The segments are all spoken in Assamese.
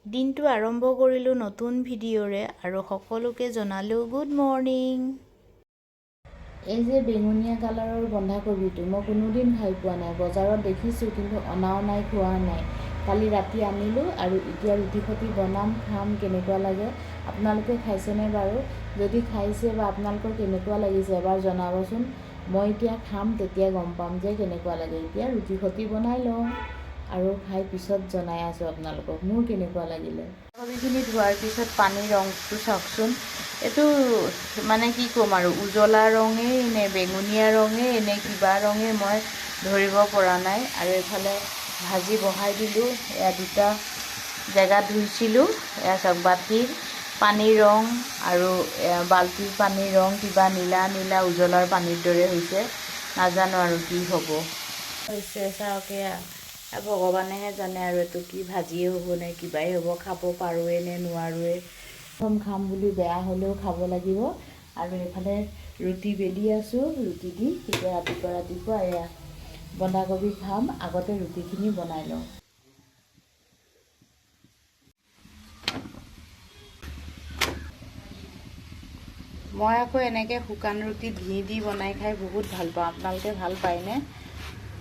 দিনটো আৰম্ভ কৰিলোঁ নতুন ভিডিঅ'ৰে আৰু সকলোকে জনালোঁ গুড মৰ্ণিং। এই যে বেঙুনীয়া কালাৰৰ বন্ধাকবিটো মই কোনোদিন খাই পোৱা নাই, বজাৰত দেখিছোঁ কিন্তু অনাও নাই, খোৱা নাই। কালি ৰাতি আনিলোঁ আৰু এতিয়া ৰুটি সতি বনাম, খাম। কেনেকুৱা লাগে আপোনালোকে খাইছেনে বাৰু? যদি খাইছে বা আপোনালোকৰ কেনেকুৱা লাগিছে এবাৰ জনাবচোন। মই এতিয়া খাম, তেতিয়া গম পাম যে কেনেকুৱা লাগে। এতিয়া ৰুটি সতি বনাই লওঁ আৰু খাই পিছত জনাই আছোঁ আপোনালোকক মোৰ কেনেকুৱা লাগিলে। কবিখিনি ধোৱাৰ পিছত পানীৰ ৰংটো চাওকচোন, এইটো মানে কি ক'ম আৰু উজলা ৰঙেই নে বেঙুনীয়া ৰঙেই নে কিবা ৰঙেই মই ধৰিব পৰা নাই। আৰু এইফালে ভাজি বহাই দিলোঁ। এয়া দুটা জেগাত ধুইছিলোঁ, এয়া চাওক বাতিৰ পানীৰ ৰং আৰু বাল্টিৰ পানীৰ ৰং কিবা নীলা নীলা উজলাৰ পানীৰ দৰে হৈছে। নাজানো আৰু কি হ'ব হৈছে, চাওক এয়া ভগৱানেহে জানে আৰু এইটো কি ভাজিয়ে হ'ব নে কিবাই হ'ব, খাব পাৰোঁৱে নে নোৱাৰোঁৱে। প্ৰথম খাম বুলি বেয়া হ'লেও খাব লাগিব। আৰু এইফালে ৰুটি বেলি আছোঁ, ৰুটি দি এতিয়া ৰাতিপুৱা এয়া বন্ধাকবি খাম, আগতে ৰুটিখিনি বনাই লওঁ। মই আকৌ এনেকৈ শুকান ৰুটিত ঘি দি বনাই খাই বহুত ভাল পাওঁ। আপোনালোকে ভাল পায়নে?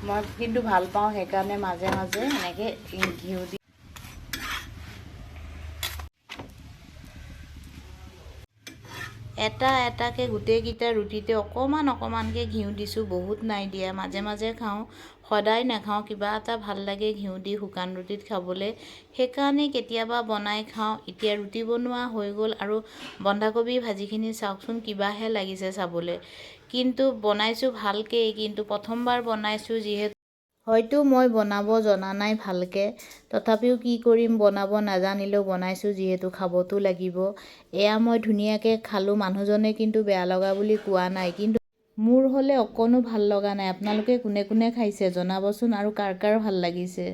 মই কিন্তু ভাল পাওঁ, সেইকাৰণে মাজে মাজে এনেকৈ ঘিউ দি এটা এটাকৈ গোটেইকেইটা ৰুটিতে অকণমানকৈ ঘিউ দিছোঁ, বহুত নাই দিয়া। মাজে মাজে খাওঁ, সদায় নাখাওঁ। কিবা এটা ভাল লাগে ঘিউ দি শুকান ৰুটিত খাবলৈ, সেইকাৰণে কেতিয়াবা বনাই খাওঁ। এতিয়া ৰুটি বনোৱা হৈ গ'ল আৰু বন্ধাকবি ভাজিখিনি চাওকচোন কিবাহে লাগিছে চাবলৈ, কিন্তু বনাইছোঁ ভালকৈ। কিন্তু প্ৰথমবাৰ বনাইছোঁ যিহেতু হয়তো মই বনাব জনা নাই ভালকৈ, তথাপিও কি কৰিম, বনাব নাজানিলেও বনাইছোঁ যিহেতু খাবতো লাগিব। এয়া মই ধুনীয়াকৈ খালোঁ, মানুহজনে কিন্তু বেয়া লগা বুলি কোৱা নাই, কিন্তু মোৰ হ'লে অকণো ভাল লগা নাই। আপোনালোকে কোনে কোনে খাইছে জনাবচোন আৰু কাৰ কাৰ ভাল লাগিছে।